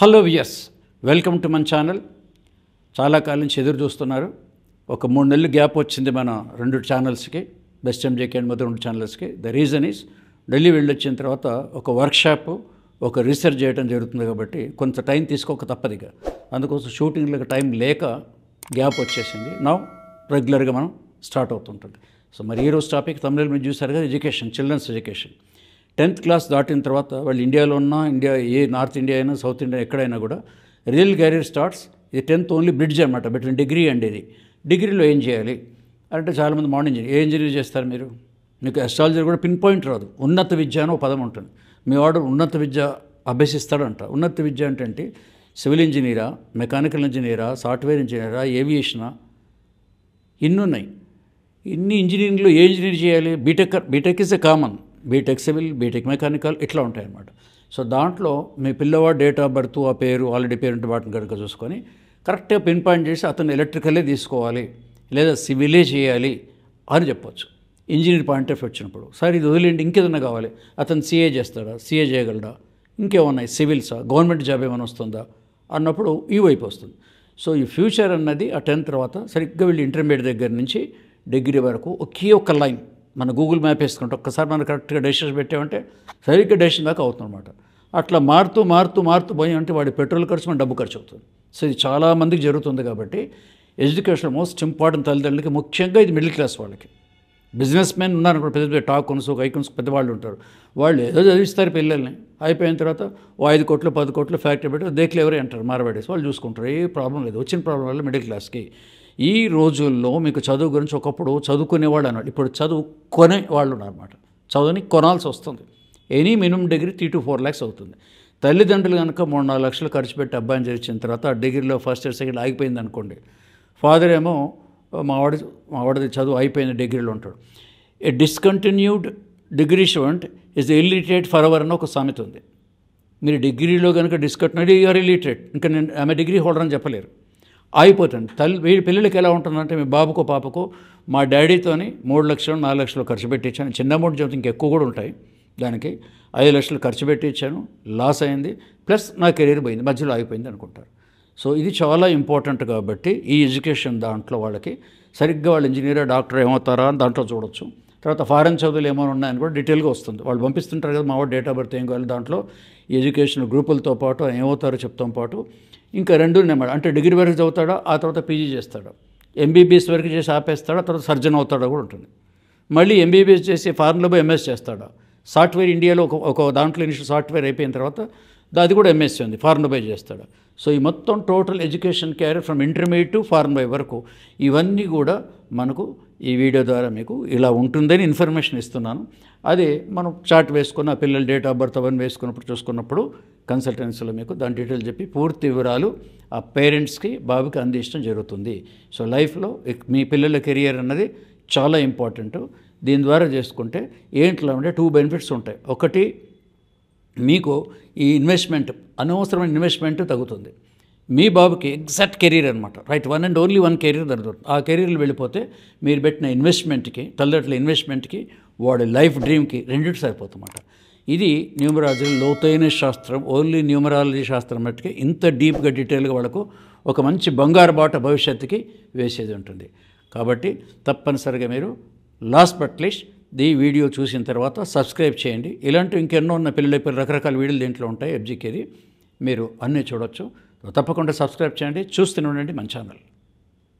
Hello viewers, welcome to మన channel. చాలా కాలం నుంచి ఎదురు చూస్తున్నారు. ఒక 3 నెలలు గ్యాప్ వచ్చింది మన 2 ఛానల్స్కి, బెస్ట్ ఎంజేకే అండ్ మొదటి 2 ఛానల్స్కి. ద రీజన్ ఈజ్ ఢిల్లీ వెళ్ళొచ్చిన తర్వాత ఒక వర్క్షాప్, ఒక రీసెర్చ్ చేయడం జరుగుతుంది కాబట్టి కొంత టైం తీసుకోక తప్పదిగా. అందుకోసం షూటింగ్లకు టైం లేక గ్యాప్ వచ్చేసింది. నా రెగ్యులర్గా మనం స్టార్ట్ అవుతుంటుంది. సో మరి ఈరోజు టాపిక్ తమిళ మీరు చూసారు కదా, education, children's education. 10th class దాటిన తర్వాత వాళ్ళు ఇండియాలో ఉన్నా, ఏ నార్త్ ఇండియా అయినా, సౌత్ ఇండియా ఎక్కడైనా కూడా రియల్ కెరీర్ స్టార్ట్స్. ఇది 10th ఓన్లీ బ్రిడ్జ్ అనమాట బిట్వీన్ డిగ్రీ అండ్ ఇది. డిగ్రీలో ఏం చేయాలి అంటే చాలామంది మార్నింగ్ ఏ ఇంజనీర్ చేస్తారు మీరు? మీకు అస్ట్రాలజీ కూడా పిన్ పాయింట్ రాదు. ఉన్నత విద్య అని ఒక పదం ఉంటుంది. మీ వాడు ఉన్నత విద్య అభ్యసిస్తాడంట. ఉన్నత విద్య అంటే సివిల్ ఇంజనీరా, మెకానికల్ ఇంజనీరా, సాఫ్ట్వేర్ ఇంజనీరా, ఏవియేషనా, ఇన్ని ఉన్నాయి. ఇన్ని ఇంజనీరింగ్లో ఏ ఇంజనీర్ చేయాలి? BTech is a common. BTech civil, BTech mechanical ఇట్లా ఉంటాయన్నమాట. సో దాంట్లో మీ పిల్లవాడు డేట్ ఆఫ్ బర్త్, ఆ పేరు, ఆల్రెడీ పేరెంట్ వాటిని కనుక చూసుకొని కరెక్ట్గా పిన్ పాయింట్ చేసి అతను ఎలక్ట్రికలే తీసుకోవాలి లేదా సివిలే చేయాలి అని చెప్పొచ్చు. ఇంజనీర్ పాయింట్ ఆఫ్ వచ్చినప్పుడు సార్ ఇది వదిలేండి, ఇంకేదన్నా కావాలి, అతను సిఏ చేస్తాడా, సిఏ చేయగలడా, ఇంకేమన్నాయి సివిల్సా, గవర్నమెంట్ జాబ్ ఏమైనా వస్తుందా అన్నప్పుడు ఈ వైపు వస్తుంది. సో ఈ ఫ్యూచర్ అన్నది ఆ 10th తర్వాత సరిగ్గా వీళ్ళు ఇంటర్మీడియట్ దగ్గర నుంచి డిగ్రీ వరకు ఒకే ఒక లైన్ మన గూగుల్ మ్యాప్ వేసుకుంటే ఒక్కసారి మనం కరెక్ట్గా డెసిషన్స్ పెట్టామంటే సరిగ్గా డెసిషన్ దాకా అవుతుందన్నమాట. అట్లా మారుతూ పోయి అంటే వాడి పెట్రోల్ ఖర్చు, మన డబ్బు ఖర్చు అవుతుంది. సో ఇది చాలామందికి జరుగుతుంది. కాబట్టి ఎడ్యుకేషన్ మోస్ట్ ఇంపార్టెంట్. తల్లిదండ్రులకి ముఖ్యంగా ఇది మిడిల్ క్లాస్ వాళ్ళకి. బిజినెస్ మెన్ ఉన్నారు, పెద్ద పెద్ద టాకొన్స్, ఐకొన్స్ పెద్దవాళ్ళు ఉంటారు. వాళ్ళు ఏదో చదివిస్తారు పిల్లల్ని, అయిపోయిన తర్వాత 5 కోట్లు 10 కోట్లు ఫ్యాక్టరీ పెట్టి దేక్లు ఎవరే అంటారు, మారబడేసి వాళ్ళు చూసుకుంటారు. ఏ ప్రాబ్లం లేదు. వచ్చిన ప్రాబ్లం వల్ల మిడిల్ క్లాస్కి ఈ రోజుల్లో మీకు చదువు గురించి ఒకప్పుడు చదువుకునేవాళ్ళు అన్నాడు, ఇప్పుడు చదువుకునే వాళ్ళు ఉన్నారన్నమాట. చదువుని కొనాల్సి వస్తుంది. Any minimum degree 3 to 4 lakhs అవుతుంది. తల్లిదండ్రులు కనుక 3-4 లక్షలు ఖర్చు పెట్టి అబ్బాయిని చేర్చిన తర్వాత ఆ డిగ్రీలో ఫస్ట్ ఇయర్ సెకండ్ ఆగిపోయింది అనుకోండి, ఫాదర్ ఏమో మావాడిది చదువు అయిపోయింది డిగ్రీలో ఉంటాడు. A discontinued degree student is illiterate for ever అని ఒక సామెత ఉంది. మీరు డిగ్రీలో కనుక డిస్కంటిన్యూడ్ యూఆర్ ఇల్లిటరేట్, ఇంకా నేను ఆమె డిగ్రీ హోల్డర్ అని చెప్పలేరు, అయిపోతుంది. వీడి పిల్లలకి ఎలా ఉంటుందంటే, మీ బాబుకో పాపకో మా డాడీతోని 3 లక్షలు 4 లక్షలు ఖర్చు పెట్టి ఇచ్చాను, చిన్న అమౌంట్ చెబితే ఇంకెక్కువ కూడా ఉంటాయి, దానికి 5 లక్షలు ఖర్చు పెట్టి ఇచ్చాను, లాస్ అయింది, ప్లస్ నా కెరీర్ పోయింది, మధ్యలో ఆగిపోయింది అనుకుంటారు. సో ఇది చాలా ఇంపార్టెంట్. కాబట్టి ఈ ఎడ్యుకేషన్ దాంట్లో వాళ్ళకి సరిగ్గా వాళ్ళు ఇంజనీర్, డాక్టర్ ఏమవుతారా అని దాంట్లో చూడొచ్చు. తర్వాత ఫారెన్ చదువులు ఏమైనా ఉన్నాయని కూడా డీటెయిల్గా వస్తుంది. వాళ్ళు పంపిస్తుంటారు కదా, మా వాడు డేట్ ఆఫ్ బర్త్ ఏం కావాలి, దాంట్లో ఎడ్యుకేషన్ గ్రూపులతో పాటు ఏమవుతారో చెప్తాం పాటు ఇంకా 2 ఉన్నాయన్నమాట. అంటే డిగ్రీ వరకు చదువుతాడా, ఆ తర్వాత పీజీ చేస్తాడా, ఎంబీబీఎస్ వరకు చేసి ఆపేస్తాడా, తర్వాత సర్జన్ అవుతాడా కూడా ఉంటుంది. మళ్ళీ ఎంబీబీఎస్ చేసి ఫారెన్లో పోయి ఎంఎస్ చేస్తాడా, సాఫ్ట్వేర్ ఇండియాలో ఒక దాంట్లో ఇనిషియల్ సాఫ్ట్వేర్ అయిపోయిన తర్వాత అది కూడా ఎంఎస్సీ ఉంది, ఫారెన్ పోయి చేస్తాడా. సో ఈ మొత్తం total education carrier from intermediate to foreign by వరకు ఇవన్నీ కూడా మనకు ఈ వీడియో ద్వారా మీకు ఇలా ఉంటుందని ఇన్ఫర్మేషన్ ఇస్తున్నాను. అదే మనం చార్ట్ వేసుకున్న పిల్లల డేట్ ఆఫ్ బర్త్ అవన్నీ వేసుకున్నప్పుడు చూసుకున్నప్పుడు కన్సల్టెన్సీలో మీకు దాని డీటెయిల్ చెప్పి పూర్తి వివరాలు ఆ పేరెంట్స్కి, బాబుకి అందించడం జరుగుతుంది. సో లైఫ్లో మీ పిల్లల కెరియర్ అన్నది చాలా ఇంపార్టెంట్. దీని ద్వారా చేసుకుంటే ఏంట్లో అంటే 2 బెనిఫిట్స్ ఉంటాయి. ఒకటి, మీకు ఈ ఇన్వెస్ట్మెంట్, అనవసరమైన ఇన్వెస్ట్మెంట్ తగ్గుతుంది. మీ బాబుకి ఎగ్జాక్ట్ కెరీర్ అనమాట, రైట్, 1 and only 1 కెరీర్ దొరుకుతుంది. ఆ కెరీర్లో వెళ్ళిపోతే మీరు పెట్టిన ఇన్వెస్ట్మెంట్కి, తల్లిదండ్రుల ఇన్వెస్ట్మెంట్కి, వాడి లైఫ్ డ్రీమ్కి రెండింటి సరిపోతుందన్నమాట. ఇది న్యూమరాలజీ లోతైన శాస్త్రం. ఓన్లీ న్యూమరాలజీ శాస్త్రం మట్టుకే ఇంత డీప్గా డీటెయిల్గా వాళ్ళకు ఒక మంచి బంగారు బాట భవిష్యత్తుకి వేసేది ఉంటుంది. కాబట్టి తప్పనిసరిగా మీరు లాస్ట్ బట్ లీస్ట్ ఈ వీడియో చూసిన తర్వాత సబ్స్క్రైబ్ చేయండి. ఇలాంటివి ఇంకెన్నో ఉన్న పిల్లల రకరకాల వీడియోలు దీంట్లో ఉంటాయి. ఎఫ్జీకేది మీరు అన్నీ చూడొచ్చు. తప్పకుండా సబ్స్క్రైబ్ చేయండి, చూస్తూనే ఉండండి మన ఛానల్.